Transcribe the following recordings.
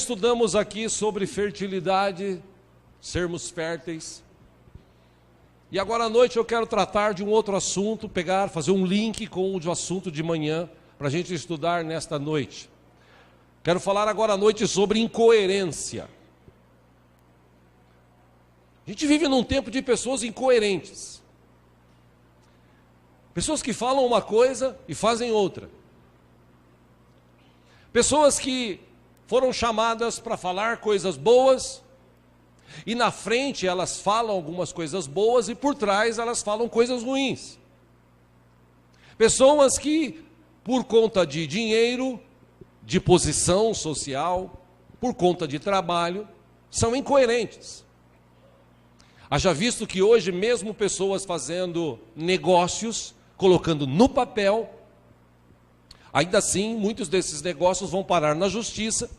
estudamos aqui sobre fertilidade, sermos férteis. E agora à noite eu quero tratar de um outro assunto, fazer um link com o assunto de manhã, para a gente estudar nesta noite. Quero falar agora à noite sobre incoerência. A gente vive num tempo de pessoas incoerentes. Pessoas que falam uma coisa e fazem outra. Pessoas que foram chamadas para falar coisas boas, e na frente elas falam algumas coisas boas e por trás elas falam coisas ruins. Pessoas que, por conta de dinheiro, de posição social, por conta de trabalho, são incoerentes. Haja visto que hoje mesmo pessoas fazendo negócios, colocando no papel, ainda assim muitos desses negócios vão parar na justiça,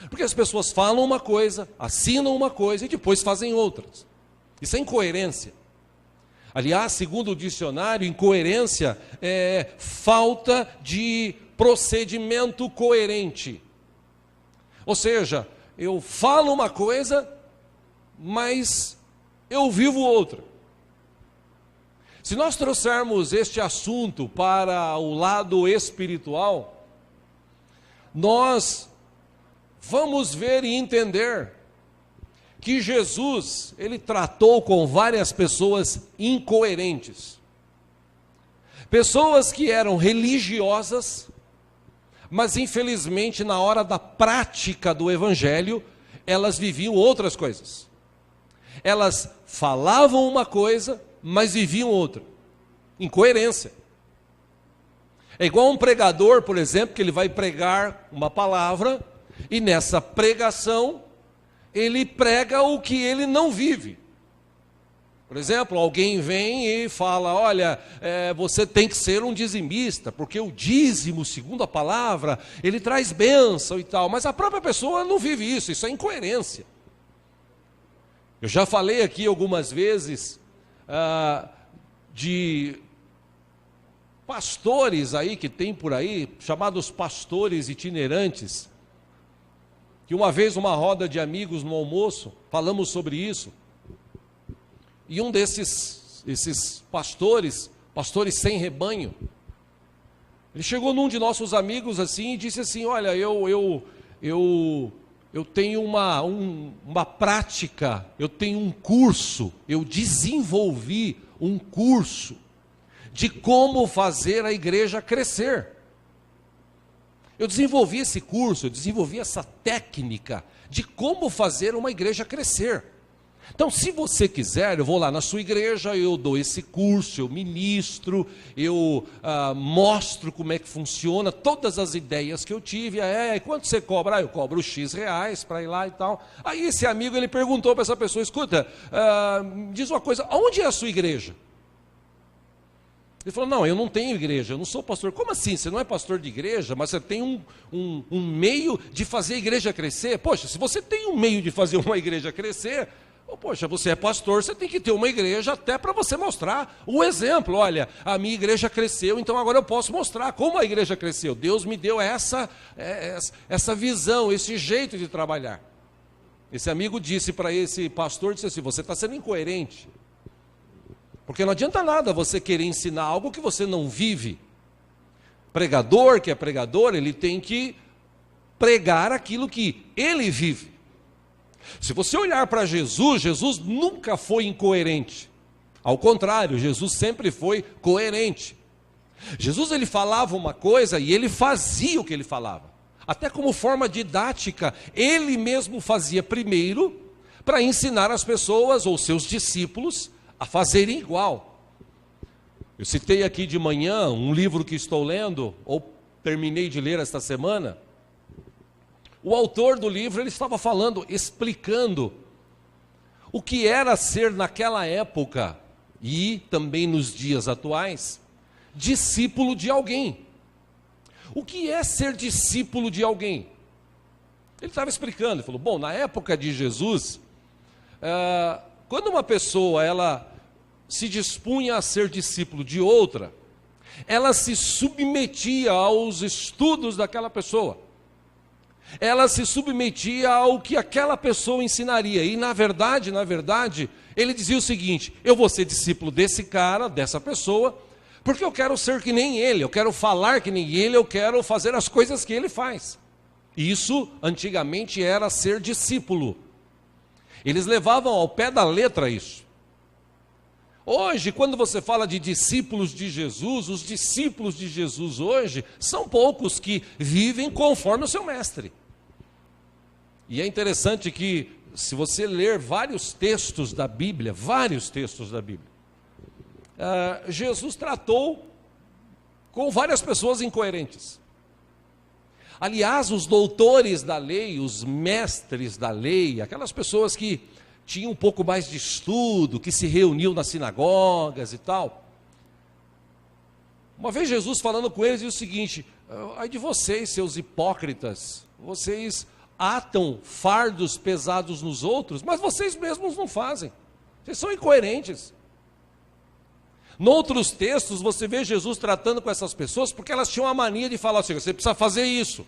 porque as pessoas falam uma coisa, assinam uma coisa e depois fazem outras. Isso é incoerência. Aliás, segundo o dicionário, incoerência é falta de procedimento coerente. Ou seja, eu falo uma coisa, mas eu vivo outra. Se nós trouxermos este assunto para o lado espiritual, nós vamos ver e entender que Jesus, ele tratou com várias pessoas incoerentes. Pessoas que eram religiosas, mas infelizmente na hora da prática do evangelho, elas viviam outras coisas. Elas falavam uma coisa, mas viviam outra. Incoerência. É igual um pregador, por exemplo, que ele vai pregar uma palavra, e nessa pregação, ele prega o que ele não vive. Por exemplo, alguém vem e fala, olha, você tem que ser um dizimista, porque o dízimo, segundo a palavra, ele traz bênção e tal, mas a própria pessoa não vive isso é incoerência. Eu já falei aqui algumas vezes de pastores aí que tem por aí, chamados pastores itinerantes, que uma vez numa roda de amigos no almoço, falamos sobre isso, e um esses pastores sem rebanho, ele chegou num de nossos amigos assim e disse assim, olha, eu tenho uma prática, eu tenho um curso, eu desenvolvi um curso de como fazer a igreja crescer. Eu desenvolvi esse curso, eu desenvolvi essa técnica de como fazer uma igreja crescer. Então, se você quiser, eu vou lá na sua igreja, eu dou esse curso, eu ministro, eu mostro como é que funciona, todas as ideias que eu tive. Quanto você cobra? Eu cobro X reais para ir lá e tal. Aí esse amigo, ele perguntou para essa pessoa, escuta, diz uma coisa, onde é a sua igreja? Ele falou, não, eu não tenho igreja, eu não sou pastor. Como assim? Você não é pastor de igreja, mas você tem um meio de fazer a igreja crescer? Poxa, se você tem um meio de fazer uma igreja crescer, poxa, você é pastor, você tem que ter uma igreja até para você mostrar o exemplo. Olha, a minha igreja cresceu, então agora eu posso mostrar como a igreja cresceu. Deus me deu essa visão, esse jeito de trabalhar. Esse amigo disse para esse pastor, disse assim, você está sendo incoerente. Porque não adianta nada você querer ensinar algo que você não vive. Pregador, que é pregador, ele tem que pregar aquilo que ele vive. Se você olhar para Jesus, Jesus nunca foi incoerente. Ao contrário, Jesus sempre foi coerente. Jesus, ele falava uma coisa e ele fazia o que ele falava. Até como forma didática, ele mesmo fazia primeiro para ensinar as pessoas ou seus discípulos a fazerem igual. Eu citei aqui de manhã um livro que estou lendo, ou terminei de ler esta semana. O autor do livro, ele estava falando, explicando o que era ser naquela época, e também nos dias atuais, discípulo de alguém. O que é ser discípulo de alguém? Ele estava explicando, ele falou, bom, na época de Jesus, quando uma pessoa, ela se dispunha a ser discípulo de outra, ela se submetia aos estudos daquela pessoa. ela se submetia ao que aquela pessoa ensinaria. E na verdade, ele dizia o seguinte: eu vou ser discípulo desse cara, dessa pessoa, porque eu quero ser que nem ele, eu quero falar que nem ele, eu quero fazer as coisas que ele faz. Isso, antigamente, era ser discípulo. Eles levavam ao pé da letra isso. Hoje, quando você fala de discípulos de Jesus, os discípulos de Jesus hoje são poucos que vivem conforme o seu mestre. E é interessante que, se você ler vários textos da Bíblia, Jesus tratou com várias pessoas incoerentes. Aliás, os doutores da lei, os mestres da lei, aquelas pessoas que tinham um pouco mais de estudo, que se reuniam nas sinagogas e tal. Uma vez Jesus falando com eles, disse o seguinte: ai de vocês, seus hipócritas, vocês atam fardos pesados nos outros, mas vocês mesmos não fazem. Vocês são incoerentes. Noutros textos, você vê Jesus tratando com essas pessoas, porque elas tinham a mania de falar assim: você precisa fazer isso.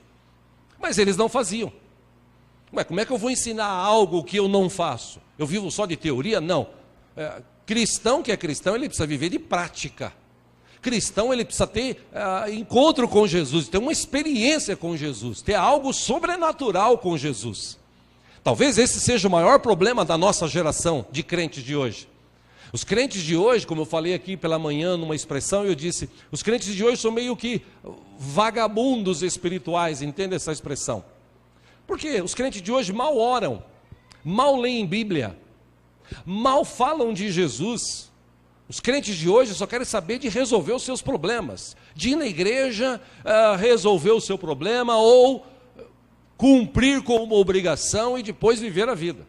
Mas eles não faziam. Ué, como é que eu vou ensinar algo que eu não faço? Eu vivo só de teoria? Não. Cristão que é cristão, ele precisa viver de prática. Cristão, ele precisa ter encontro com Jesus, ter uma experiência com Jesus, ter algo sobrenatural com Jesus. Talvez esse seja o maior problema da nossa geração de crentes de hoje. Os crentes de hoje, como eu falei aqui pela manhã numa expressão, eu disse, os crentes de hoje são meio que vagabundos espirituais, entende essa expressão? Porque os crentes de hoje mal oram, mal leem Bíblia, mal falam de Jesus. Os crentes de hoje só querem saber de resolver os seus problemas, de ir na igreja, resolver o seu problema ou cumprir com uma obrigação e depois viver a vida.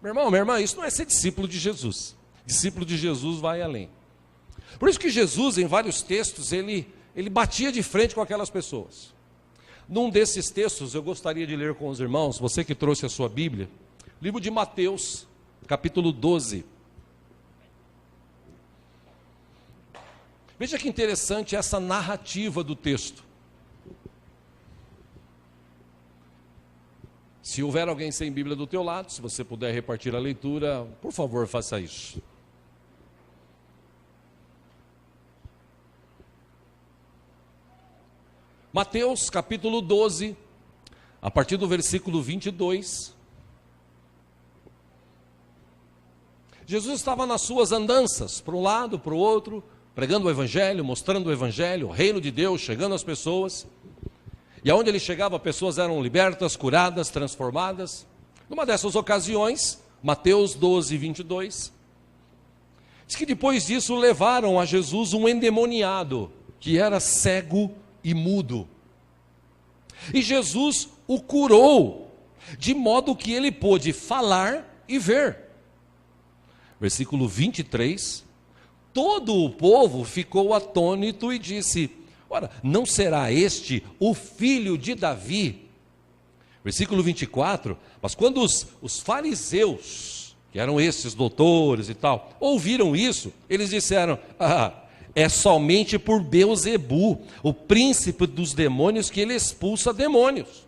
Meu irmão, minha irmã, isso não é ser discípulo de Jesus. Discípulo de Jesus vai além. Por isso que Jesus, em vários textos, ele batia de frente com aquelas pessoas. Num desses textos, eu gostaria de ler com os irmãos, você que trouxe a sua Bíblia, livro de Mateus, capítulo 12. Veja que interessante essa narrativa do texto. Se houver alguém sem Bíblia do teu lado, se você puder repartir a leitura, por favor, faça isso. Mateus capítulo 12, a partir do versículo 22. Jesus estava nas suas andanças, para um lado, para o outro, pregando o Evangelho, mostrando o Evangelho, o reino de Deus, chegando às pessoas. E aonde ele chegava, pessoas eram libertas, curadas, transformadas. Numa dessas ocasiões, Mateus 12, 22, diz que depois disso levaram a Jesus um endemoniado, que era cego e mudo. E Jesus o curou, de modo que ele pôde falar e ver. Versículo 23, todo o povo ficou atônito e disse: ora, não será este o filho de Davi? Versículo 24, mas quando os fariseus, que eram esses doutores e tal, ouviram isso, eles disseram: é somente por Beelzebu, o príncipe dos demônios, que ele expulsa demônios.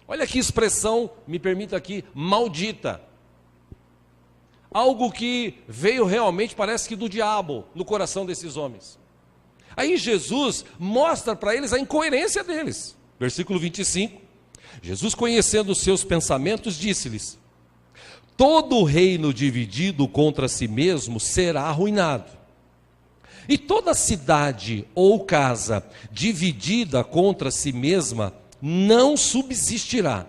Olha que expressão, me permita aqui, maldita. Algo que veio realmente, parece que do diabo, no coração desses homens. Aí Jesus mostra para eles a incoerência deles. Versículo 25, Jesus, conhecendo os seus pensamentos, disse-lhes: todo reino dividido contra si mesmo será arruinado. E toda cidade ou casa dividida contra si mesma não subsistirá.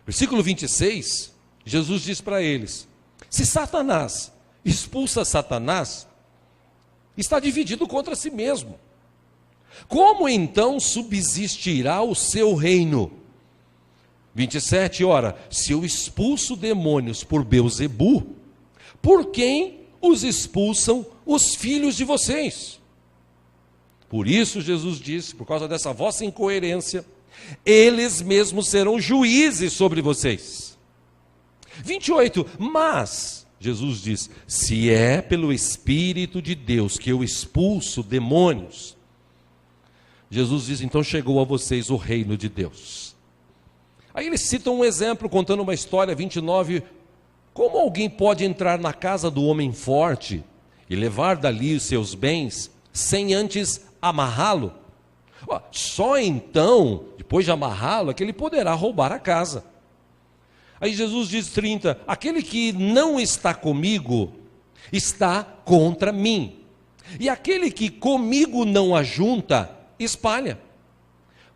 Versículo 26, Jesus diz para eles: se Satanás expulsa Satanás, está dividido contra si mesmo. Como então subsistirá o seu reino? 27, ora, se eu expulso demônios por Beelzebu, por quem os expulsam os filhos de vocês? Por isso Jesus disse, por causa dessa vossa incoerência, eles mesmos serão juízes sobre vocês. 28, mas Jesus diz: se é pelo Espírito de Deus que eu expulso demônios, Jesus diz, então chegou a vocês o reino de Deus. Aí eles citam um exemplo, contando uma história, 29, como alguém pode entrar na casa do homem forte e levar dali os seus bens, sem antes amarrá-lo? Só então, depois de amarrá-lo, é que ele poderá roubar a casa. Aí Jesus diz 30, aquele que não está comigo, está contra mim. E aquele que comigo não ajunta, espalha.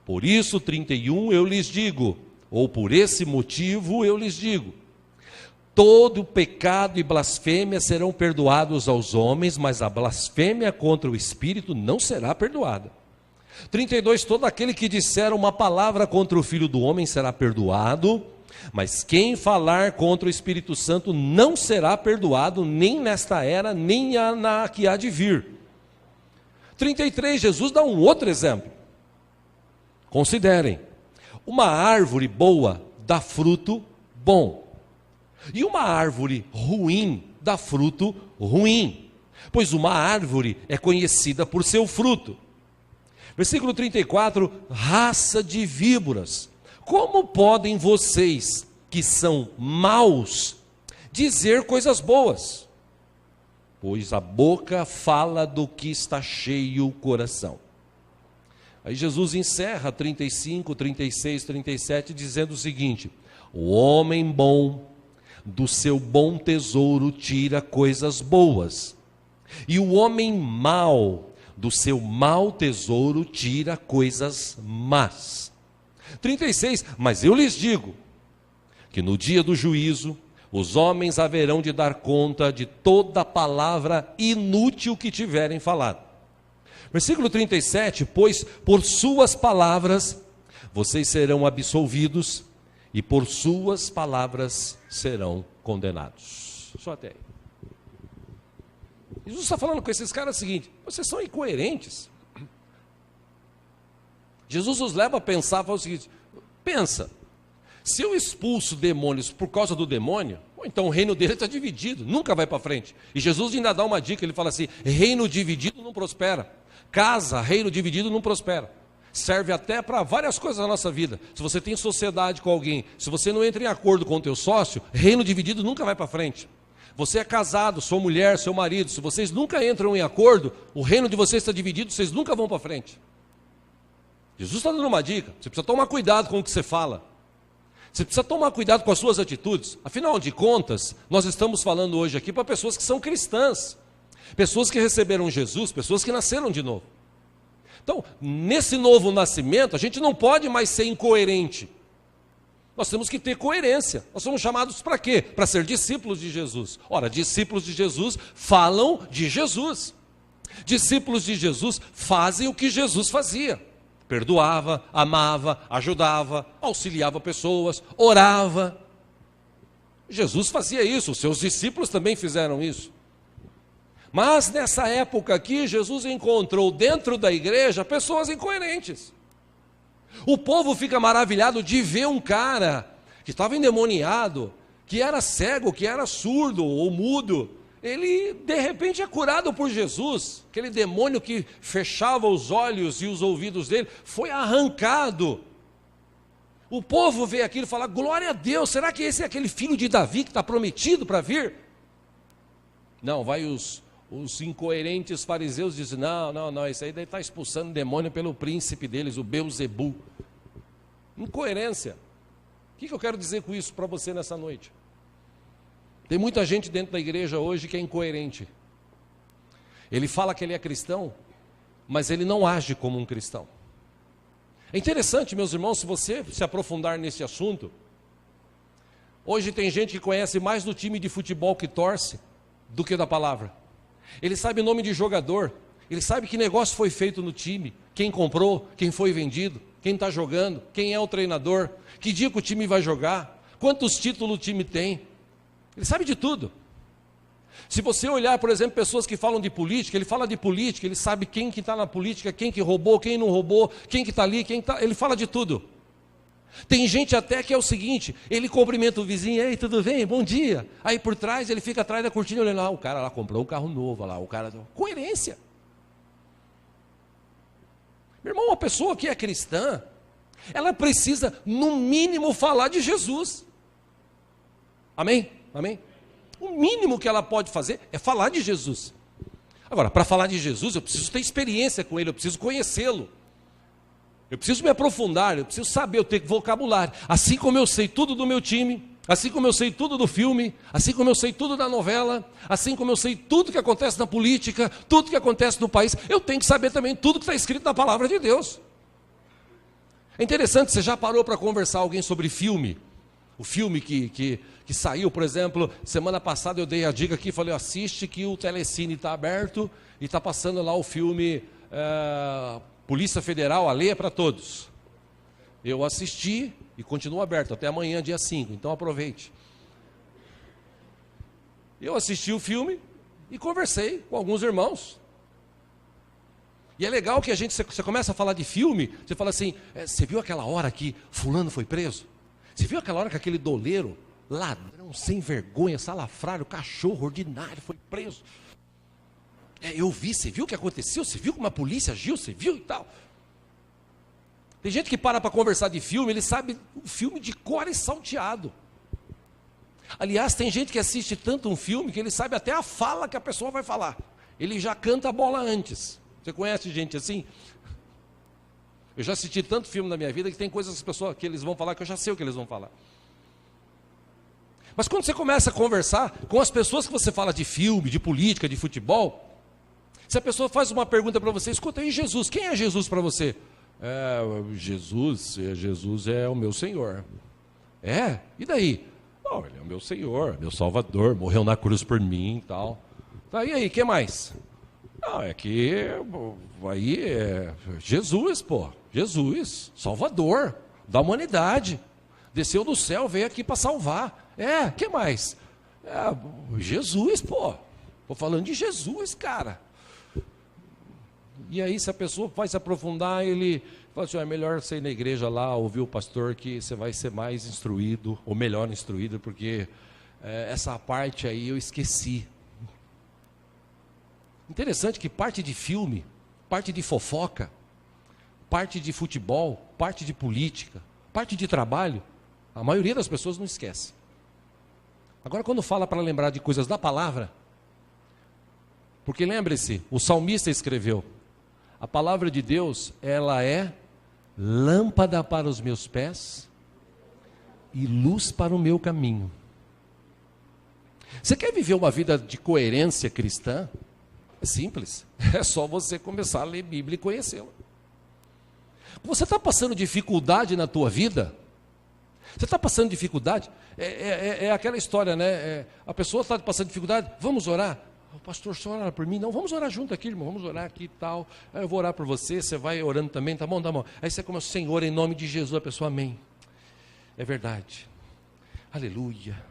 Por isso, 31, eu lhes digo, ou por esse motivo eu lhes digo, todo pecado e blasfêmia serão perdoados aos homens, mas a blasfêmia contra o Espírito não será perdoada. 32, todo aquele que disser uma palavra contra o Filho do Homem será perdoado, mas quem falar contra o Espírito Santo não será perdoado, nem nesta era, nem na que há de vir. 33, Jesus dá um outro exemplo. Considerem, uma árvore boa dá fruto bom, e uma árvore ruim dá fruto ruim, pois uma árvore é conhecida por seu fruto. Versículo 34, raça de víboras, como podem vocês, que são maus, dizer coisas boas? Pois a boca fala do que está cheio o coração. Aí Jesus encerra 35, 36, 37, dizendo o seguinte, o homem bom do seu bom tesouro tira coisas boas, e o homem mau do seu mau tesouro tira coisas más. 36, mas eu lhes digo, que no dia do juízo, os homens haverão de dar conta de toda palavra inútil que tiverem falado. Versículo 37, pois por suas palavras vocês serão absolvidos, e por suas palavras serão condenados. Só até aí. Jesus está falando com esses caras o seguinte, vocês são incoerentes. Jesus os leva a pensar, fala o seguinte, pensa, se eu expulso demônios por causa do demônio, então o reino dele está dividido, nunca vai para frente. E Jesus ainda dá uma dica, ele fala assim, reino dividido não prospera. Casa, reino dividido não prospera. Serve até para várias coisas na nossa vida. Se você tem sociedade com alguém, se você não entra em acordo com o teu sócio, reino dividido nunca vai para frente. Você é casado, sua mulher, seu marido, se vocês nunca entram em acordo, o reino de vocês está dividido, vocês nunca vão para frente. Jesus está dando uma dica, você precisa tomar cuidado com o que você fala. Você precisa tomar cuidado com as suas atitudes. Afinal de contas, nós estamos falando hoje aqui para pessoas que são cristãs. Pessoas que receberam Jesus, pessoas que nasceram de novo. Então, nesse novo nascimento, a gente não pode mais ser incoerente. Nós temos que ter coerência. Nós somos chamados para quê? Para ser discípulos de Jesus. Ora, discípulos de Jesus falam de Jesus. Discípulos de Jesus fazem o que Jesus fazia. Perdoava, amava, ajudava, auxiliava pessoas, orava. Jesus fazia isso, os seus discípulos também fizeram isso. Mas nessa época aqui, Jesus encontrou dentro da igreja pessoas incoerentes. O povo fica maravilhado de ver um cara que estava endemoniado, que era cego, que era surdo ou mudo. Ele de repente é curado por Jesus. Aquele demônio que fechava os olhos e os ouvidos dele foi arrancado. O povo vê aquilo e fala, glória a Deus, será que esse é aquele filho de Davi que está prometido para vir? Não, vai os incoerentes fariseus dizem, não, esse aí está expulsando demônio pelo príncipe deles, o Beelzebu. Incoerência. O que eu quero dizer com isso para você nessa noite? Tem muita gente dentro da igreja hoje que é incoerente. Ele fala que ele é cristão, mas ele não age como um cristão. É interessante, meus irmãos, se você se aprofundar nesse assunto, hoje tem gente que conhece mais do time de futebol que torce do que da palavra. Ele sabe o nome de jogador, ele sabe que negócio foi feito no time, quem comprou, quem foi vendido, quem está jogando, quem é o treinador, que dia que o time vai jogar, quantos títulos o time tem. Ele sabe de tudo. Se você olhar, por exemplo, pessoas que falam de política, ele fala de política, ele sabe quem que está na política, quem que roubou, quem não roubou, quem que está ali, ele fala de tudo. Tem gente até que é o seguinte, ele cumprimenta o vizinho, ei, tudo bem, bom dia. Aí por trás, ele fica atrás da cortina olhando, o cara lá comprou um carro novo, lá, o cara... Coerência. Meu irmão, uma pessoa que é cristã, ela precisa, no mínimo, falar de Jesus. Amém? Amém? O mínimo que ela pode fazer é falar de Jesus. Agora, para falar de Jesus, eu preciso ter experiência com ele, eu preciso conhecê-lo. Eu preciso me aprofundar, eu preciso saber, eu tenho vocabulário. Assim como eu sei tudo do meu time, assim como eu sei tudo do filme, assim como eu sei tudo da novela, assim como eu sei tudo que acontece na política, tudo que acontece no país, eu tenho que saber também tudo que está escrito na palavra de Deus. É interessante, você já parou para conversar com alguém sobre filme? O filme que saiu, por exemplo, semana passada eu dei a dica aqui, falei, assiste que o Telecine está aberto e está passando lá o filme Polícia Federal, a Lei é para Todos. Eu assisti e continua aberto até amanhã, dia 5, então aproveite. Eu assisti o filme e conversei com alguns irmãos. E é legal que você começa a falar de filme, você fala assim, você viu aquela hora que fulano foi preso? Você viu aquela hora que aquele doleiro, ladrão, sem vergonha, salafrário, cachorro ordinário, foi preso? Eu vi, você viu o que aconteceu? Você viu como a polícia agiu? Você viu e tal? Tem gente que para conversar de filme, ele sabe o filme de cor e salteado. Aliás, tem gente que assiste tanto um filme que ele sabe até a fala que a pessoa vai falar. Ele já canta a bola antes. Você conhece gente assim? Eu já assisti tanto filme na minha vida que tem coisas que eles vão falar que eu já sei o que eles vão falar. Mas quando você começa a conversar com as pessoas que você fala de filme, de política, de futebol, se a pessoa faz uma pergunta para você, escuta aí, Jesus, quem é Jesus para você? Jesus é o meu Senhor. E daí? Não, ele é o meu Senhor, meu Salvador, morreu na cruz por mim e tal. Tá, e aí, o que mais? Não, é que aí é Jesus, Jesus, Salvador da humanidade, desceu do céu, veio aqui para salvar. O que mais? Jesus, tô falando de Jesus, cara. E aí, se a pessoa vai se aprofundar, ele fala assim, é melhor você ir na igreja lá, ouvir o pastor, que você vai ser mais instruído, ou melhor instruído, porque essa parte aí eu esqueci. Interessante que parte de filme, parte de fofoca, parte de futebol, parte de política, parte de trabalho, a maioria das pessoas não esquece. Agora, quando fala para lembrar de coisas da palavra, porque lembre-se, o salmista escreveu, a palavra de Deus, ela é lâmpada para os meus pés e luz para o meu caminho. Você quer viver uma vida de coerência cristã? É simples, é só você começar a ler Bíblia e conhecê-la. Você está passando dificuldade na tua vida? Você está passando dificuldade? É aquela história, né? A pessoa está passando dificuldade, vamos orar. O pastor, só ora por mim? Não, vamos orar junto aqui, irmão, vamos orar aqui e tal. Eu vou orar por você, você vai orando também, tá bom, tá bom. Aí você começa, Senhor, em nome de Jesus, a pessoa, amém. É verdade. Aleluia.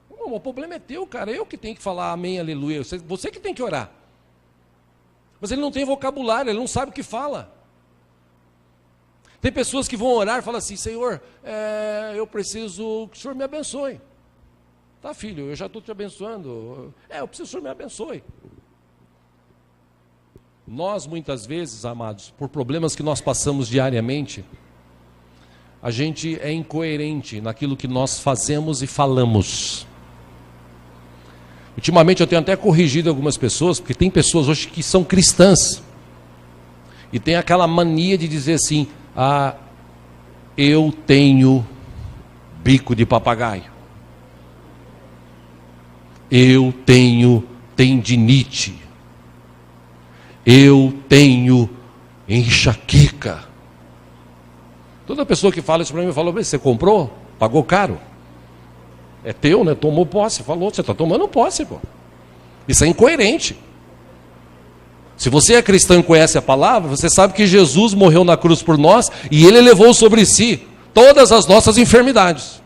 O problema é teu, cara, eu que tenho que falar amém, aleluia. Você que tem que orar. Mas ele não tem vocabulário, ele não sabe o que fala. Tem pessoas que vão orar e falam assim, Senhor, eu preciso que o Senhor me abençoe. Tá, filho, eu já estou te abençoando. Eu preciso que o Senhor me abençoe. Nós, muitas vezes, amados, por problemas que nós passamos diariamente, a gente é incoerente naquilo que nós fazemos e falamos. Ultimamente eu tenho até corrigido algumas pessoas, porque tem pessoas hoje que são cristãs, e tem aquela mania de dizer assim, eu tenho bico de papagaio. Eu tenho tendinite. Eu tenho enxaqueca. Toda pessoa que fala isso para mim, fala, você comprou? Pagou caro? É teu, né? Tomou posse. Falou, você está tomando posse, pô. Isso é incoerente. Se você é cristão e conhece a palavra, você sabe que Jesus morreu na cruz por nós e Ele levou sobre si todas as nossas enfermidades.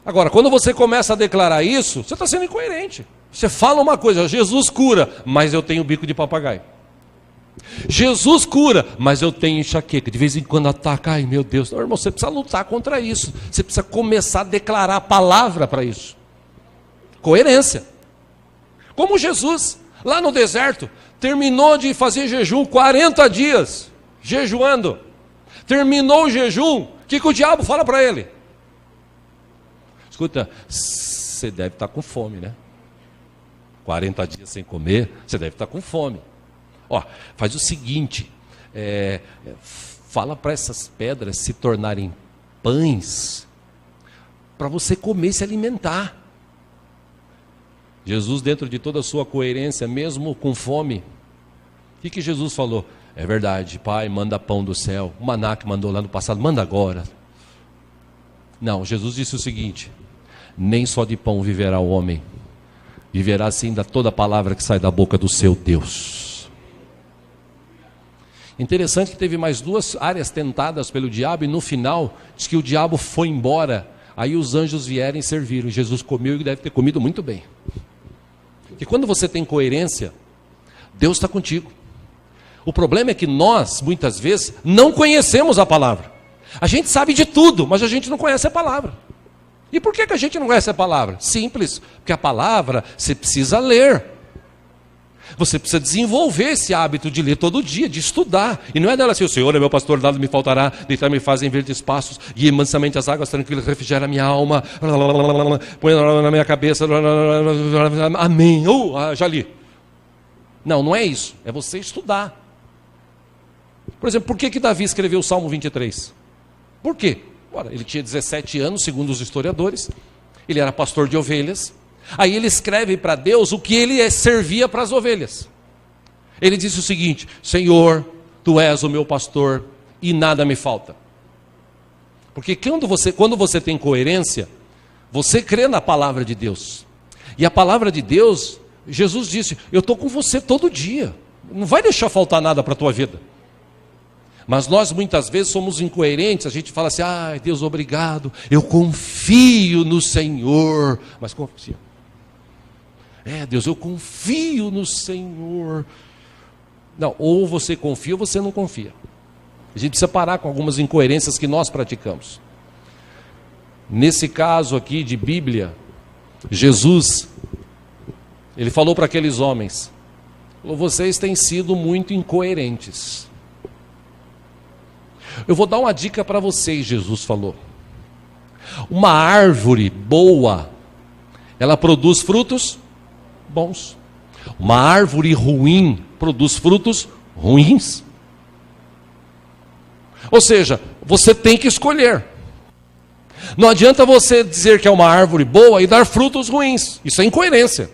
Agora, quando você começa a declarar isso, você está sendo incoerente. Você fala uma coisa, Jesus cura, mas eu tenho bico de papagaio. Jesus cura, mas eu tenho enxaqueca. De vez em quando ataca, ai meu Deus. Não, irmão, você precisa lutar contra isso. Você precisa começar a declarar a palavra para isso. Coerência. Como Jesus, lá no deserto, terminou de fazer jejum 40 dias. jejuando. Terminou o jejum, o que o diabo fala para ele? Escuta, você deve estar com fome, né? 40 dias sem comer, você deve estar com fome. Ó, faz o seguinte, fala para essas pedras se tornarem pães, para você comer e se alimentar. Jesus, dentro de toda a sua coerência, mesmo com fome, o que Jesus falou? É verdade, Pai, manda pão do céu. O maná que mandou lá no passado, manda agora. Não, Jesus disse o seguinte: nem só de pão viverá o homem, viverá sim da toda palavra que sai da boca do seu Deus. Interessante que teve mais 2 áreas tentadas pelo diabo, e no final, diz que o diabo foi embora, aí os anjos vieram e serviram. Jesus comeu e deve ter comido muito bem. Porque quando você tem coerência, Deus está contigo. O problema é que nós, muitas vezes, não conhecemos a palavra. A gente sabe de tudo, mas a gente não conhece a palavra. E por que a gente não conhece a palavra? Simples, porque a palavra você precisa ler. Você precisa desenvolver esse hábito de ler todo dia, de estudar. E não é dela assim: o Senhor é meu pastor, nada me faltará, deitar-me faz em verdes pastos, guia mansamente as águas tranquilas, refrigera a minha alma, põe na minha cabeça, amém. Já li. Não é isso, é você estudar. Por exemplo, por que Davi escreveu o Salmo 23? Por quê? Ora, ele tinha 17 anos, segundo os historiadores, ele era pastor de ovelhas. Aí ele escreve para Deus o que ele servia para as ovelhas. Ele disse o seguinte: Senhor, Tu és o meu pastor e nada me falta. Porque quando você tem coerência, você crê na palavra de Deus. E a palavra de Deus, Jesus disse: eu estou com você todo dia, não vai deixar faltar nada para a tua vida. Mas nós muitas vezes somos incoerentes, a gente fala assim: ai, Deus, obrigado, eu confio no Senhor. Mas confia. Deus, eu confio no Senhor. Não, ou você confia ou você não confia. A gente precisa parar com algumas incoerências que nós praticamos. Nesse caso aqui de Bíblia, Jesus, ele falou para aqueles homens: vocês têm sido muito incoerentes. Eu vou dar uma dica para vocês, Jesus falou. Uma árvore boa, ela produz frutos bons. Uma árvore ruim produz frutos ruins. Ou seja, você tem que escolher. Não adianta você dizer que é uma árvore boa e dar frutos ruins. Isso é incoerência.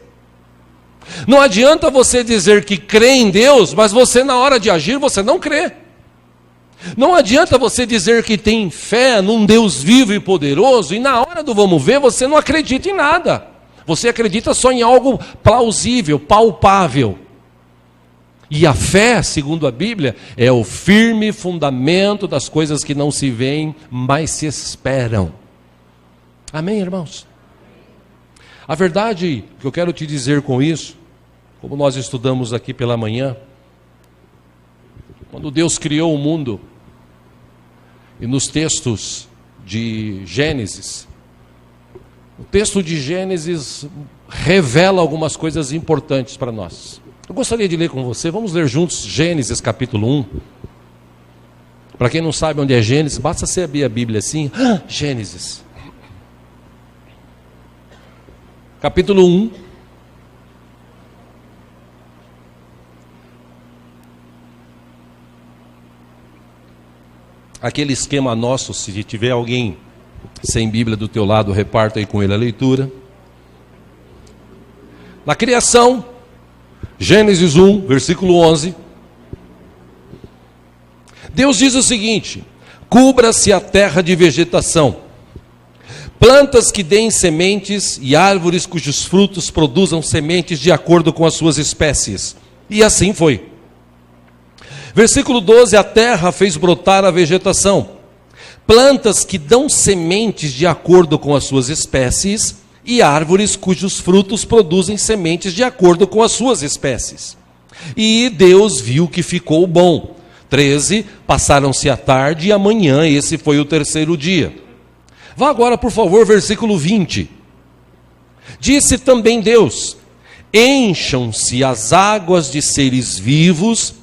Não adianta você dizer que crê em Deus, mas você na hora de agir você não crê. Não adianta você dizer que tem fé num Deus vivo e poderoso e na hora do vamos ver você não acredita em nada. Você acredita só em algo plausível, palpável. E a fé, segundo a Bíblia, é o firme fundamento das coisas que não se veem, mas se esperam. Amém, irmãos? A verdade que eu quero te dizer com isso, como nós estudamos aqui pela manhã, quando Deus criou o mundo, e nos textos de Gênesis, o texto de Gênesis revela algumas coisas importantes para nós. Eu gostaria de ler com você, vamos ler juntos Gênesis capítulo 1. Para quem não sabe onde é Gênesis, basta você abrir a Bíblia assim, Gênesis. Capítulo 1. Aquele esquema nosso, se tiver alguém sem Bíblia do teu lado, reparta aí com ele a leitura. Na criação, Gênesis 1, versículo 11. Deus diz o seguinte: cubra-se a terra de vegetação, plantas que deem sementes e árvores cujos frutos produzam sementes de acordo com as suas espécies. E assim foi. Versículo 12, a terra fez brotar a vegetação, plantas que dão sementes de acordo com as suas espécies, e árvores cujos frutos produzem sementes de acordo com as suas espécies. E Deus viu que ficou bom. 13, passaram-se a tarde e a manhã, esse foi o terceiro dia. Vá agora, por favor, versículo 20. Disse também Deus: encham-se as águas de seres vivos,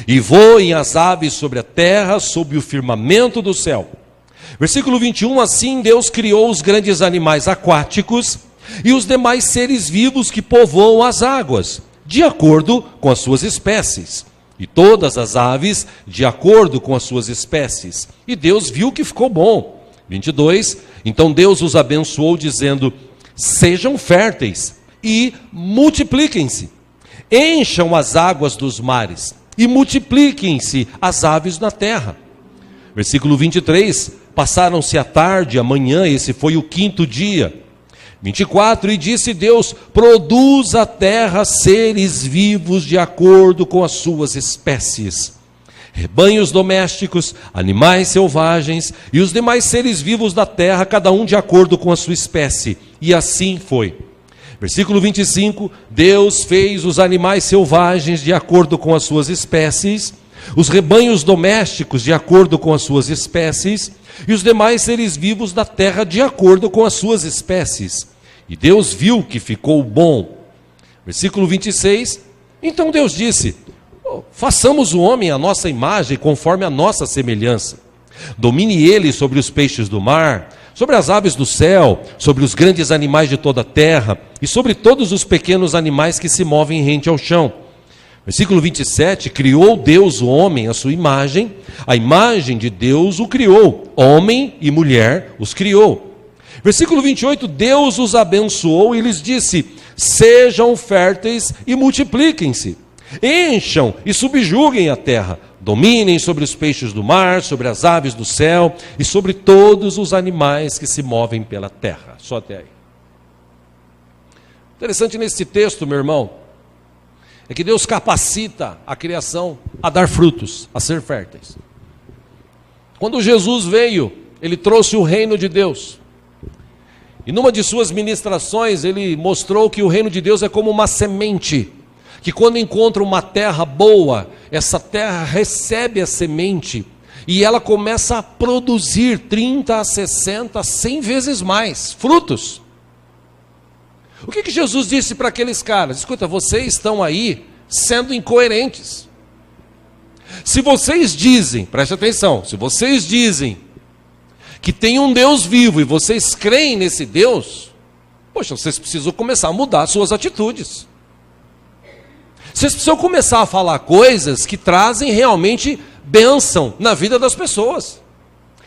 E voem as aves sobre a terra, sob o firmamento do céu. Versículo 21, assim Deus criou os grandes animais aquáticos e os demais seres vivos que povoam as águas, de acordo com as suas espécies. E todas as aves, de acordo com as suas espécies. E Deus viu que ficou bom. 22, então Deus os abençoou, dizendo: sejam férteis e multipliquem-se. Encham as águas dos mares e multipliquem-se as aves na terra. Versículo 23, passaram-se a tarde e a manhã, esse foi o 5º dia. 24, e disse Deus: produz a terra seres vivos de acordo com as suas espécies, rebanhos domésticos, animais selvagens e os demais seres vivos da terra, cada um de acordo com a sua espécie. E assim foi. Versículo 25, Deus fez os animais selvagens de acordo com as suas espécies, os rebanhos domésticos de acordo com as suas espécies, e os demais seres vivos da terra de acordo com as suas espécies. E Deus viu que ficou bom. Versículo 26, então Deus disse: façamos o homem à nossa imagem, conforme a nossa semelhança. Domine ele sobre os peixes do mar, sobre as aves do céu, sobre os grandes animais de toda a terra, e sobre todos os pequenos animais que se movem rente ao chão. Versículo 27, criou Deus o homem à sua imagem, a imagem de Deus o criou, homem e mulher os criou. Versículo 28, Deus os abençoou e lhes disse: sejam férteis e multipliquem-se, encham e subjuguem a terra, dominem sobre os peixes do mar, sobre as aves do céu e sobre todos os animais que se movem pela terra. Só até aí. Interessante nesse texto, meu irmão, é que Deus capacita a criação a dar frutos, a ser férteis. Quando Jesus veio, ele trouxe o reino de Deus. E numa de suas ministrações, ele mostrou que o reino de Deus é como uma semente, que quando encontra uma terra boa, essa terra recebe a semente e ela começa a produzir 30, 60, 100 vezes mais frutos. O que Jesus disse para aqueles caras? Escuta, vocês estão aí sendo incoerentes. Se vocês dizem, preste atenção, se vocês dizem que tem um Deus vivo e vocês creem nesse Deus, poxa, vocês precisam começar a mudar as suas atitudes. Vocês precisam começar a falar coisas que trazem realmente bênção na vida das pessoas.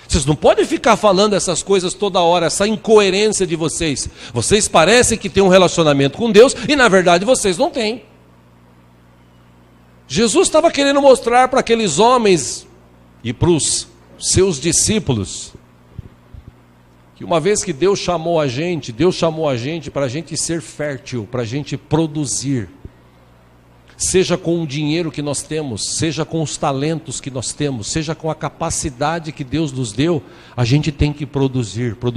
Vocês não podem ficar falando essas coisas toda hora, essa incoerência de vocês. Vocês parecem que têm um relacionamento com Deus e na verdade vocês não têm. Jesus estava querendo mostrar para aqueles homens e para os seus discípulos que uma vez que Deus chamou a gente para a gente ser fértil, para a gente produzir. Seja com o dinheiro que nós temos, seja com os talentos que nós temos, seja com a capacidade que Deus nos deu, a gente tem que produzir. Por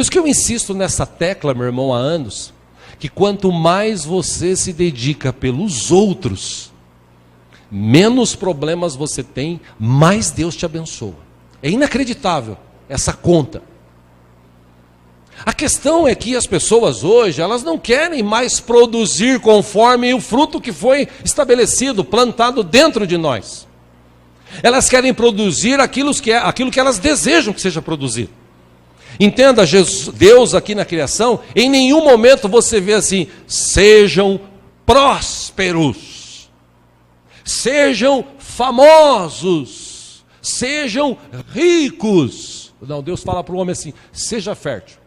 isso que eu insisto nessa tecla, meu irmão, há anos, que quanto mais você se dedica pelos outros, menos problemas você tem, mais Deus te abençoa. É inacreditável essa conta. A questão é que as pessoas hoje, elas não querem mais produzir conforme o fruto que foi estabelecido, plantado dentro de nós. Elas querem produzir aquilo que elas desejam que seja produzido. Entenda, Deus aqui na criação, em nenhum momento você vê assim: sejam prósperos, sejam famosos, sejam ricos. Não, Deus fala para o homem assim: seja fértil.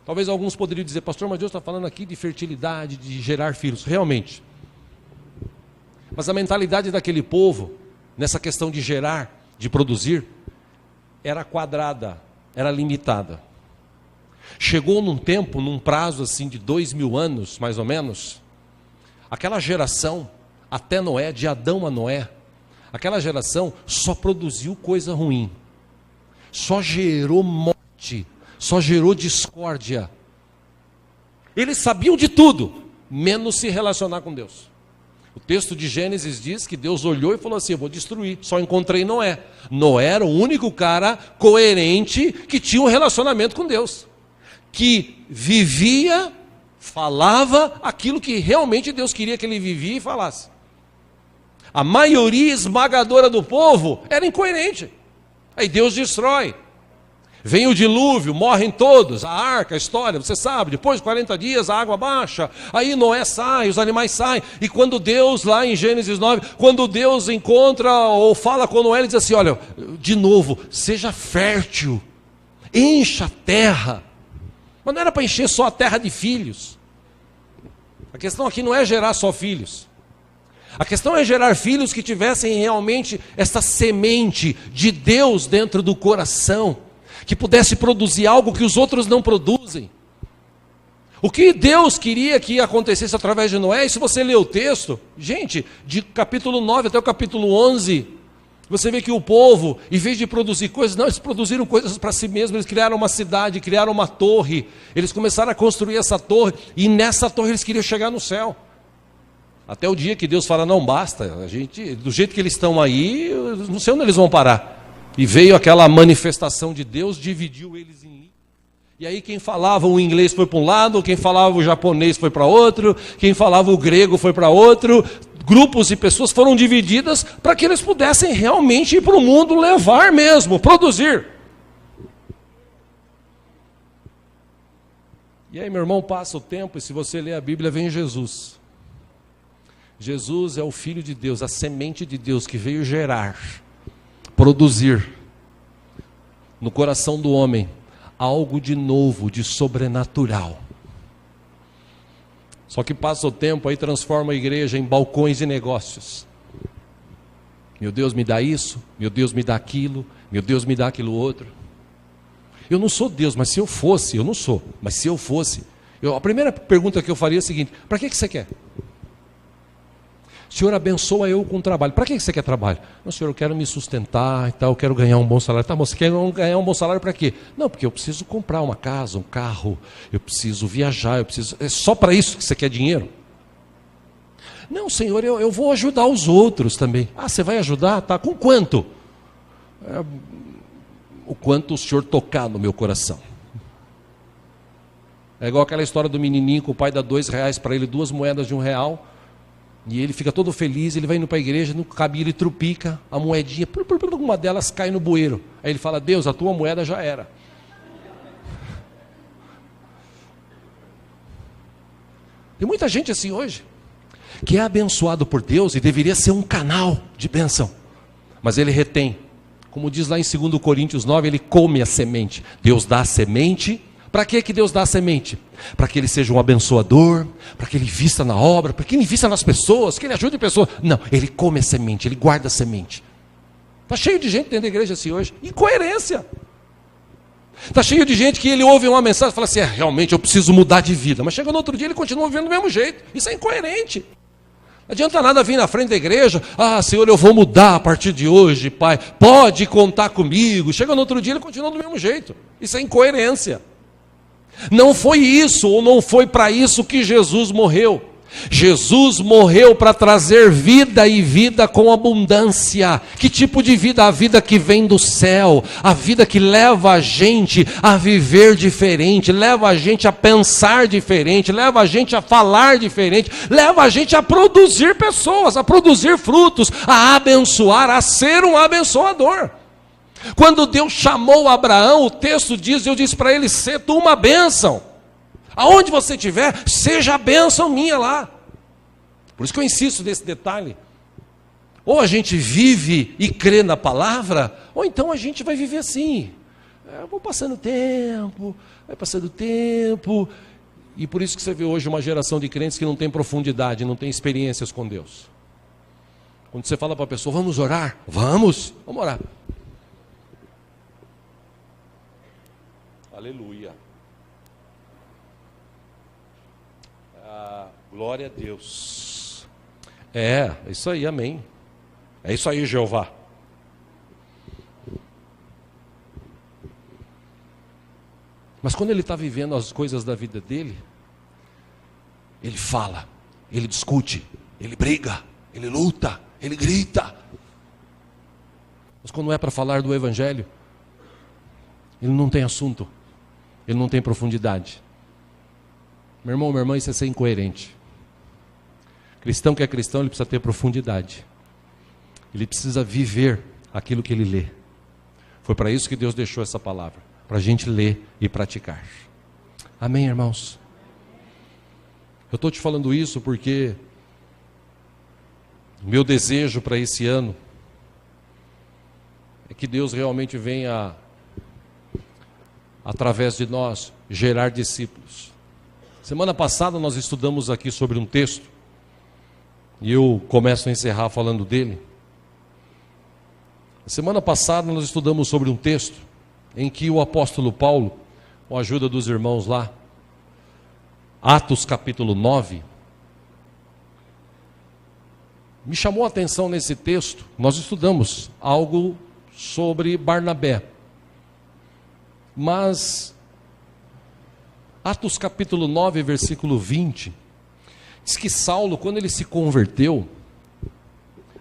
Talvez alguns poderiam dizer: pastor, mas Deus está falando aqui de fertilidade, de gerar filhos. Realmente. Mas a mentalidade daquele povo, nessa questão de gerar, de produzir, era quadrada, era limitada. Chegou num tempo, num prazo assim de 2000 anos, mais ou menos, aquela geração, até Noé, de Adão a Noé, aquela geração só produziu coisa ruim, só gerou morte, só gerou discórdia. Eles sabiam de tudo, menos se relacionar com Deus. O texto de Gênesis diz que Deus olhou e falou assim: eu vou destruir. Só encontrei Noé. Noé era o único cara coerente que tinha um relacionamento com Deus, que vivia falava aquilo que realmente Deus queria que ele vivia e falasse. A maioria esmagadora do povo era incoerente. Aí Deus destrói. Vem o dilúvio, morrem todos, a arca, a história, você sabe, depois de 40 dias a água baixa, aí Noé sai, os animais saem, e quando Deus, lá em Gênesis 9, quando Deus encontra ou fala com Noé, ele diz assim, olha, de novo, seja fértil, encha a terra, mas não era para encher só a terra de filhos, a questão aqui não é gerar só filhos, a questão é gerar filhos que tivessem realmente essa semente de Deus dentro do coração, que pudesse produzir algo que os outros não produzem. O que Deus queria que acontecesse através de Noé, e se você ler o texto, gente, de capítulo 9 até o capítulo 11, você vê que o povo, em vez de produzir coisas, não, eles produziram coisas para si mesmos, eles criaram uma cidade, criaram uma torre, eles começaram a construir essa torre, e nessa torre eles queriam chegar no céu. Até o dia que Deus fala, não basta, a gente, do jeito que eles estão aí, eu não sei onde eles vão parar. E veio aquela manifestação de Deus, dividiu eles em línguas. E aí quem falava o inglês foi para um lado, quem falava o japonês foi para outro, quem falava o grego foi para outro. Grupos e pessoas foram divididas para que eles pudessem realmente ir para o mundo levar mesmo, produzir. E aí, meu irmão, passa o tempo e se você ler a Bíblia, vem Jesus. Jesus é o Filho de Deus, a semente de Deus que veio gerar, produzir no coração do homem algo de novo, de sobrenatural. Só que passa o tempo, aí transforma a igreja em balcões de negócios. Meu Deus me dá isso, meu Deus me dá aquilo, meu Deus me dá aquilo outro. Eu não sou Deus, mas se eu fosse, eu não sou, mas se eu fosse, a primeira pergunta que eu faria é a seguinte, para que você quer? Senhor, abençoa eu com trabalho. Para que você quer trabalho? Não, Senhor, eu quero me sustentar e tal, eu quero ganhar um bom salário. Tá bom, você quer ganhar um bom salário para quê? Não, porque eu preciso comprar uma casa, um carro, eu preciso viajar, eu preciso... É só para isso que você quer dinheiro? Não, Senhor, eu vou ajudar os outros também. Ah, você vai ajudar? Tá, com quanto? O quanto o Senhor tocar no meu coração. É igual aquela história do menininho que o pai dá R$2 para ele, 2 moedas de R$1. E ele fica todo feliz, ele vai indo para a igreja, no cabelo ele trupica, a moedinha, uma delas cai no bueiro. Aí ele fala, Deus, a tua moeda já era. Tem muita gente assim hoje, que é abençoado por Deus e deveria ser um canal de bênção. Mas ele retém. Como diz lá em 2 Coríntios 9, ele come a semente. Deus dá a semente. Para que Deus dá a semente? Para que ele seja um abençoador, para que ele invista na obra, para que ele invista nas pessoas, que ele ajude pessoas. Não, ele come a semente, ele guarda a semente. Está cheio de gente dentro da igreja assim hoje, incoerência. Está cheio de gente que ele ouve uma mensagem e fala assim, realmente eu preciso mudar de vida. Mas chega no outro dia ele continua vivendo do mesmo jeito. Isso é incoerente. Não adianta nada vir na frente da igreja, Senhor, eu vou mudar a partir de hoje, Pai. Pode contar comigo. Chega no outro dia ele continua do mesmo jeito. Isso é incoerência. Não foi isso, ou não foi para isso que Jesus morreu. Jesus morreu para trazer vida e vida com abundância. Que tipo de vida? A vida que vem do céu, a vida que leva a gente a viver diferente, leva a gente a pensar diferente, leva a gente a falar diferente, leva a gente a produzir pessoas, a produzir frutos, a abençoar, a ser um abençoador. Quando Deus chamou Abraão, o texto diz, eu disse para ele, ser tu uma bênção. Aonde você estiver, seja a bênção minha lá. Por isso que eu insisto nesse detalhe. Ou a gente vive e crê na palavra, ou então a gente vai viver assim. Vou passando tempo, vai passando tempo. E por isso que você vê hoje uma geração de crentes que não tem profundidade, não tem experiências com Deus. Quando você fala para a pessoa, vamos orar? Vamos orar. Aleluia. Glória a Deus. É isso aí, amém. É isso aí, Jeová. Mas quando ele está vivendo as coisas da vida dele, ele fala, ele discute, ele briga, ele luta, ele grita. Mas quando é para falar do Evangelho, ele não tem assunto. Ele não tem profundidade. Meu irmão, minha irmã, isso é ser incoerente. Cristão que é cristão, ele precisa ter profundidade. Ele precisa viver aquilo que ele lê. Foi para isso que Deus deixou essa palavra, para a gente ler e praticar. Amém, irmãos? Eu estou te falando isso porque o meu desejo para esse ano é que Deus realmente venha, através de nós, gerar discípulos. Semana passada nós estudamos aqui sobre um texto, e eu começo a encerrar falando dele. Semana passada nós estudamos sobre um texto em que o apóstolo Paulo, com a ajuda dos irmãos lá, Atos capítulo 9, me chamou a atenção nesse texto. Nós estudamos algo sobre Barnabé, mas Atos capítulo 9, versículo 20, diz que Saulo, quando ele se converteu,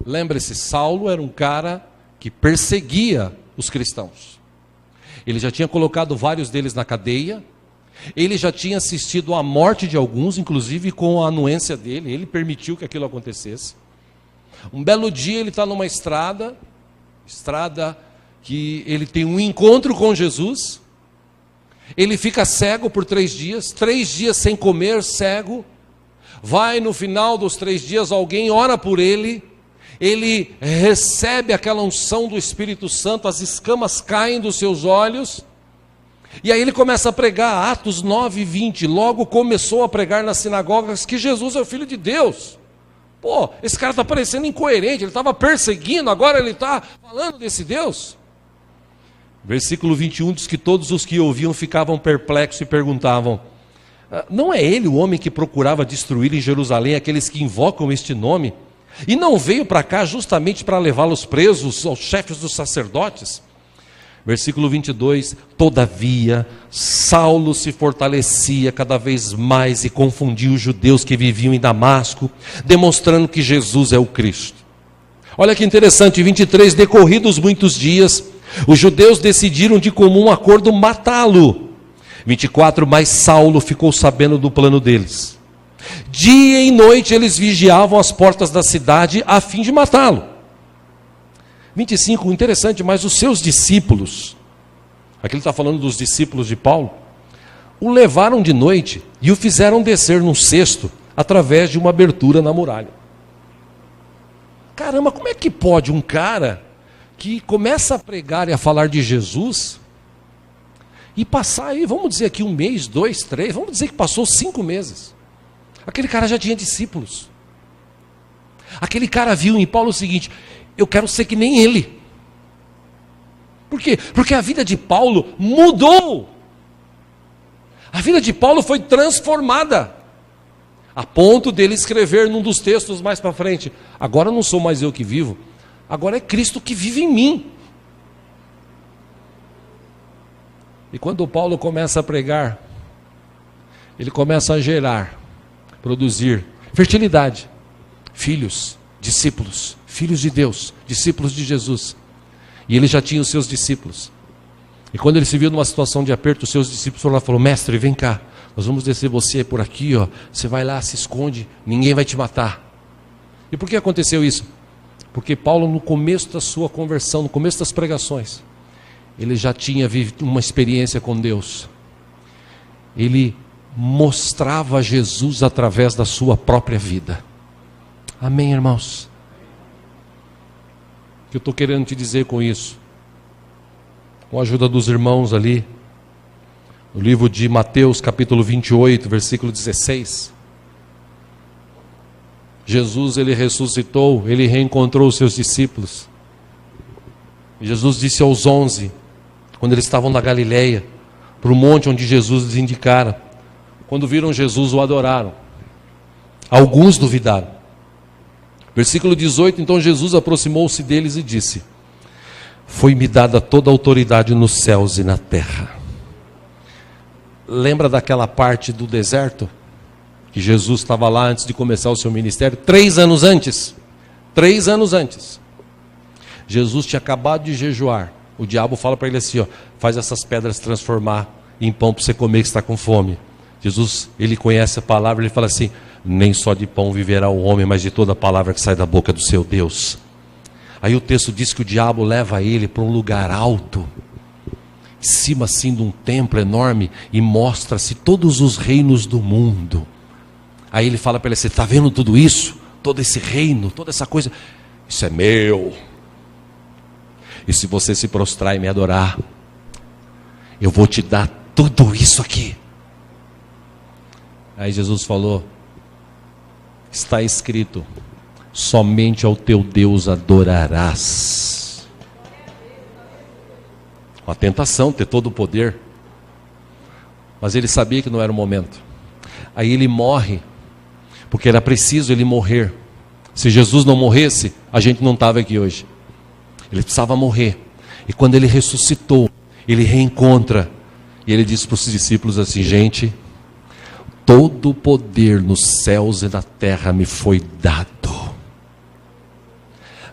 lembre-se, Saulo era um cara que perseguia os cristãos. Ele já tinha colocado vários deles na cadeia, ele já tinha assistido à morte de alguns, inclusive com a anuência dele, ele permitiu que aquilo acontecesse. Um belo dia ele está numa estrada que ele tem um encontro com Jesus, ele fica cego por 3 dias sem comer, cego. Vai no final dos 3 dias, alguém ora por ele, ele recebe aquela unção do Espírito Santo, as escamas caem dos seus olhos, e aí ele começa a pregar. Atos 9, 20, logo começou a pregar nas sinagogas que Jesus é o Filho de Deus. Pô, esse cara está parecendo incoerente, ele estava perseguindo, agora ele está falando desse Deus. Versículo 21 diz que todos os que ouviam ficavam perplexos e perguntavam: não é ele o homem que procurava destruir em Jerusalém aqueles que invocam este nome? E não veio para cá justamente para levá-los presos aos chefes dos sacerdotes? Versículo 22, todavia, Saulo se fortalecia cada vez mais e confundia os judeus que viviam em Damasco, demonstrando que Jesus é o Cristo. Olha que interessante, 23, decorridos muitos dias, os judeus decidiram de comum acordo matá-lo. 24, mas Saulo ficou sabendo do plano deles. Dia e noite eles vigiavam as portas da cidade a fim de matá-lo. 25, interessante, mas os seus discípulos, aqui ele está falando dos discípulos de Paulo, o levaram de noite e o fizeram descer num cesto através de uma abertura na muralha. Caramba, como é que pode um cara que começa a pregar e a falar de Jesus e passar aí, vamos dizer aqui 1 mês, 2, 3, vamos dizer que passou 5 meses. Aquele cara já tinha discípulos. Aquele cara viu em Paulo o seguinte: eu quero ser que nem ele. Por quê? Porque a vida de Paulo mudou. A vida de Paulo foi transformada, a ponto dele escrever num dos textos mais para frente: agora não sou mais eu que vivo, agora é Cristo que vive em mim. E quando Paulo começa a pregar, ele começa a gerar, produzir fertilidade, filhos, discípulos, filhos de Deus, discípulos de Jesus. E ele já tinha os seus discípulos. E quando ele se viu numa situação de aperto, os seus discípulos foram lá e falaram: mestre, vem cá, nós vamos descer você por aqui, ó. Você vai lá, se esconde, ninguém vai te matar. E por que aconteceu isso? Porque Paulo, no começo da sua conversão, no começo das pregações, ele já tinha vivido uma experiência com Deus. Ele mostrava Jesus através da sua própria vida. Amém, irmãos? O que eu estou querendo te dizer com isso? Com a ajuda dos irmãos ali, no livro de Mateus capítulo 28, versículo 16. Jesus, ele ressuscitou, ele reencontrou os seus discípulos. E Jesus disse aos 11, quando eles estavam na Galileia, para o monte onde Jesus lhes indicara, quando viram Jesus, o adoraram. Alguns duvidaram. Versículo 18, então Jesus aproximou-se deles e disse: foi-me dada toda a autoridade nos céus e na terra. Lembra daquela parte do deserto? Que Jesus estava lá antes de começar o seu ministério, 3 anos antes. 3 anos antes. Jesus tinha acabado de jejuar. O diabo fala para ele assim, ó: faz essas pedras transformar em pão para você comer que está com fome. Jesus, ele conhece a palavra, ele fala assim: nem só de pão viverá o homem, mas de toda a palavra que sai da boca do seu Deus. Aí o texto diz que o diabo leva ele para um lugar alto, em cima assim de um templo enorme, e mostra-se todos os reinos do mundo. Aí ele fala para ele: você está vendo tudo isso? Todo esse reino, toda essa coisa, isso é meu. E se você se prostrar e me adorar, eu vou te dar tudo isso aqui. Aí Jesus falou: está escrito, somente ao teu Deus adorarás. Uma tentação ter todo o poder, mas ele sabia que não era o momento. Aí ele morre, porque era preciso ele morrer. Se Jesus não morresse, a gente não estava aqui hoje. Ele precisava morrer. E quando ele ressuscitou, ele reencontra, e ele disse para os discípulos assim: gente, todo o poder nos céus e na terra me foi dado.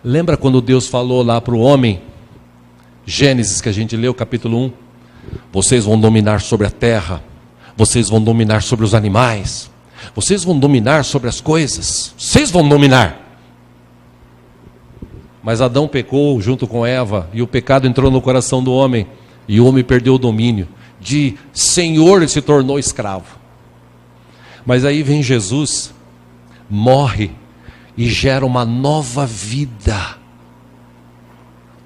Lembra quando Deus falou lá para o homem, Gênesis, que a gente leu, capítulo 1, vocês vão dominar sobre a terra, vocês vão dominar sobre os animais, vocês vão dominar sobre as coisas, vocês vão dominar. Mas Adão pecou junto com Eva, e o pecado entrou no coração do homem, e o homem perdeu o domínio. De senhor ele se tornou escravo. Mas aí vem Jesus, morre e gera uma nova vida.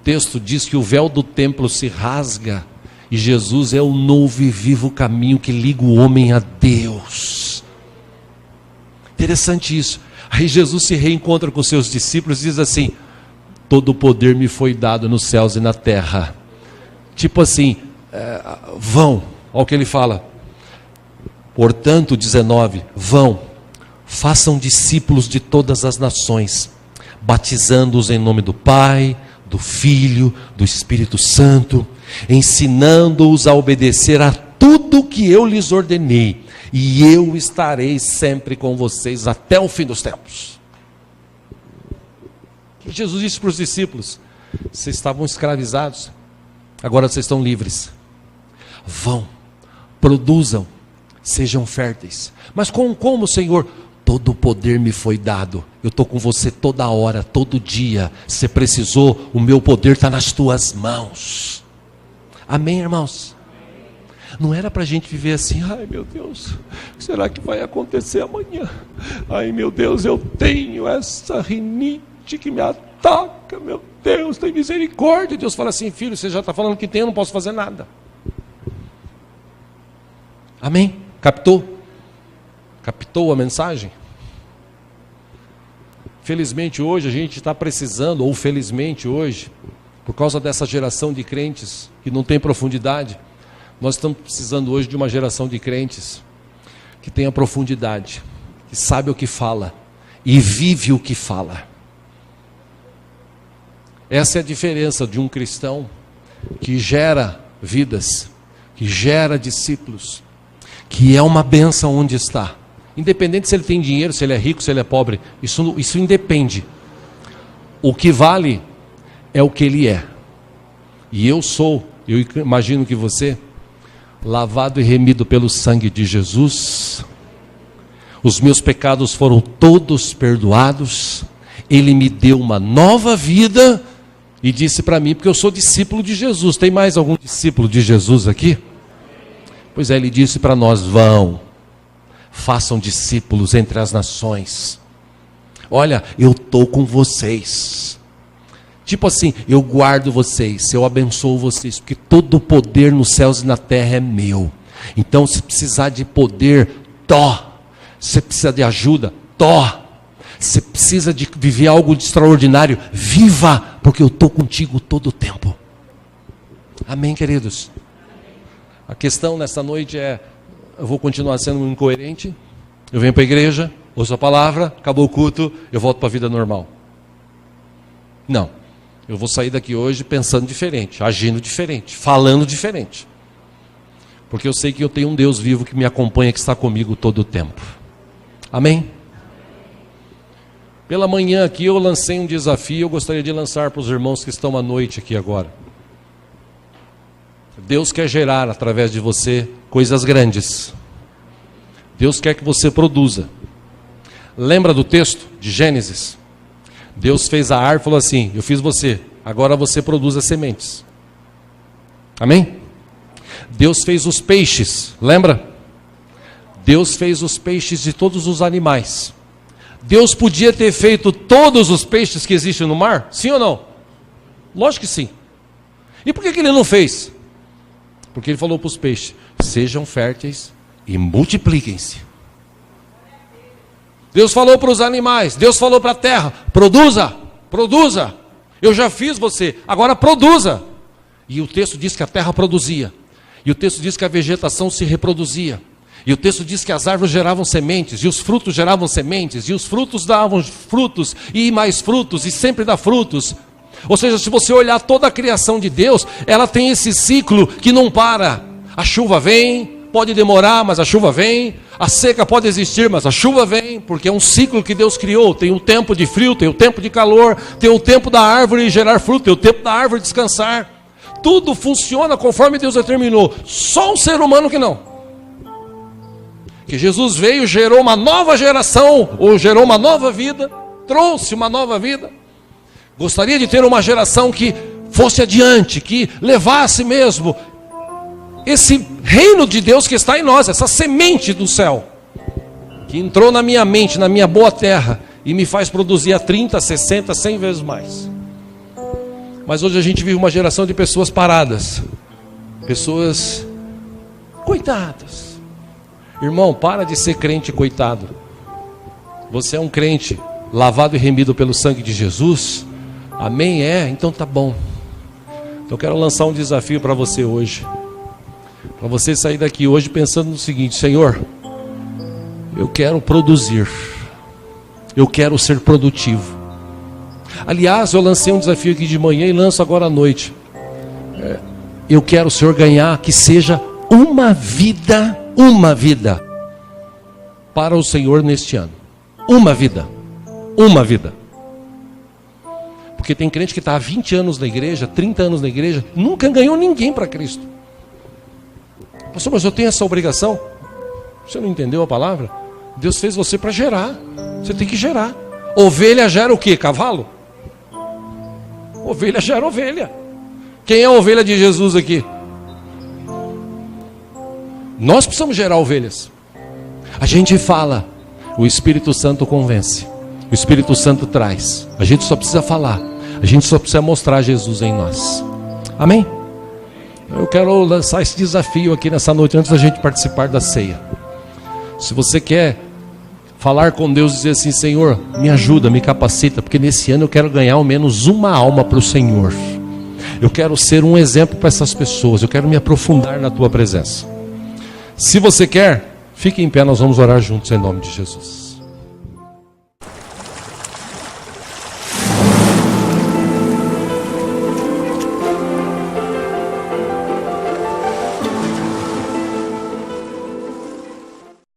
O texto diz que o véu do templo se rasga, e Jesus é o novo e vivo caminho que liga o homem a Deus. Interessante isso. Aí Jesus se reencontra com seus discípulos e diz assim: todo o poder me foi dado nos céus e na terra. Tipo assim, vão, olha o que ele fala. Portanto, 19, vão, façam discípulos de todas as nações, batizando-os em nome do Pai, do Filho, do Espírito Santo, ensinando-os a obedecer a tudo que eu lhes ordenei, e eu estarei sempre com vocês até o fim dos tempos. O que Jesus disse para os discípulos? Vocês estavam escravizados, agora vocês estão livres. Vão, produzam, sejam férteis. Mas como, Senhor? Todo o poder me foi dado. Eu estou com você toda hora, todo dia. Se precisou, o meu poder está nas tuas mãos. Amém, irmãos? Não era para a gente viver assim: ai meu Deus, o que será que vai acontecer amanhã? Ai meu Deus, eu tenho essa rinite que me ataca, meu Deus, tem misericórdia. Deus fala assim: filho, você já está falando que tem, eu não posso fazer nada. Amém? Captou? Captou a mensagem? Felizmente hoje a gente está precisando, ou felizmente hoje, por causa dessa geração de crentes que não tem profundidade, nós estamos precisando hoje de uma geração de crentes que tenha profundidade, que sabe o que fala e vive o que fala. Essa é a diferença de um cristão que gera vidas, que gera discípulos, que é uma bênção onde está. Independente se ele tem dinheiro, se ele é rico, se ele é pobre, isso independe. O que vale é o que ele é. E eu imagino que você, lavado e remido pelo sangue de Jesus, os meus pecados foram todos perdoados, ele me deu uma nova vida e disse para mim, porque eu sou discípulo de Jesus. Tem mais algum discípulo de Jesus aqui? Pois é, ele disse para nós: vão, façam discípulos entre as nações. Olha, eu estou com vocês. Tipo assim, eu guardo vocês, eu abençoo vocês, porque todo o poder nos céus e na terra é meu. Então, se precisar de poder, se precisa de ajuda, se precisa de viver algo de extraordinário, viva, porque eu estou contigo todo o tempo. Amém, queridos? A questão nessa noite é: eu vou continuar sendo incoerente? Eu venho para a igreja, ouço a palavra, acabou o culto, eu volto para a vida normal. Não, eu vou sair daqui hoje pensando diferente, agindo diferente, falando diferente. Porque eu sei que eu tenho um Deus vivo que me acompanha, que está comigo todo o tempo. Amém? Pela manhã aqui eu lancei um desafio, eu gostaria de lançar para os irmãos que estão à noite aqui agora. Deus quer gerar através de você coisas grandes. Deus quer que você produza. Lembra do texto de Gênesis? Deus fez a árvore e falou assim: eu fiz você, agora você produz as sementes. Amém? Deus fez os peixes, lembra? Deus fez os peixes de todos os animais. Deus podia ter feito todos os peixes que existem no mar? Sim ou não? Lógico que sim. E por que Ele não fez? Porque Ele falou para os peixes: sejam férteis e multipliquem-se. Deus falou para os animais, Deus falou para a terra: produza, produza. Eu já fiz você, agora produza. E o texto diz que a terra produzia. E o texto diz que a vegetação se reproduzia. E o texto diz que as árvores geravam sementes, e os frutos geravam sementes, e os frutos davam frutos, e mais frutos, e sempre dá frutos. Ou seja, se você olhar toda a criação de Deus, ela tem esse ciclo que não para. A chuva vem, pode demorar, mas a chuva vem. A seca pode existir, mas a chuva vem, porque é um ciclo que Deus criou. Tem o tempo de frio, tem o tempo de calor, tem o tempo da árvore gerar fruto, tem o tempo da árvore descansar. Tudo funciona conforme Deus determinou. Só o ser humano que não. Que Jesus veio, gerou uma nova geração, ou gerou uma nova vida, trouxe uma nova vida. Gostaria de ter uma geração que fosse adiante, que levasse mesmo esse reino de Deus que está em nós, essa semente do céu, que entrou na minha mente, na minha boa terra, e me faz produzir a 30, 60, 100 vezes mais. Mas hoje a gente vive uma geração de pessoas paradas, pessoas coitadas. Irmão, para de ser crente coitado. Você é um crente lavado e remido pelo sangue de Jesus. Amém? Então tá bom. Então eu quero lançar um desafio para você hoje. Para você sair daqui hoje pensando no seguinte: Senhor, eu quero produzir. Eu quero ser produtivo. Aliás, eu lancei um desafio aqui de manhã e lanço agora à noite. Eu quero, Senhor, ganhar que seja uma vida para o Senhor neste ano. Uma vida. Porque tem crente que está há 20 anos na igreja, 30 anos na igreja, nunca ganhou ninguém para Cristo. Pastor, mas eu tenho essa obrigação? Você não entendeu a palavra? Deus fez você para gerar. Você tem que gerar. Ovelha gera o quê? Cavalo? Ovelha gera ovelha. Quem é a ovelha de Jesus aqui? Nós precisamos gerar ovelhas. A gente fala, o Espírito Santo convence, o Espírito Santo traz. A gente só precisa falar, a gente só precisa mostrar Jesus em nós. Amém? Eu quero lançar esse desafio aqui nessa noite, antes da gente participar da ceia. Se você quer falar com Deus e dizer assim: Senhor, me ajuda, me capacita, porque nesse ano eu quero ganhar ao menos uma alma para o Senhor. Eu quero ser um exemplo para essas pessoas, eu quero me aprofundar na tua presença. Se você quer, fique em pé, nós vamos orar juntos em nome de Jesus.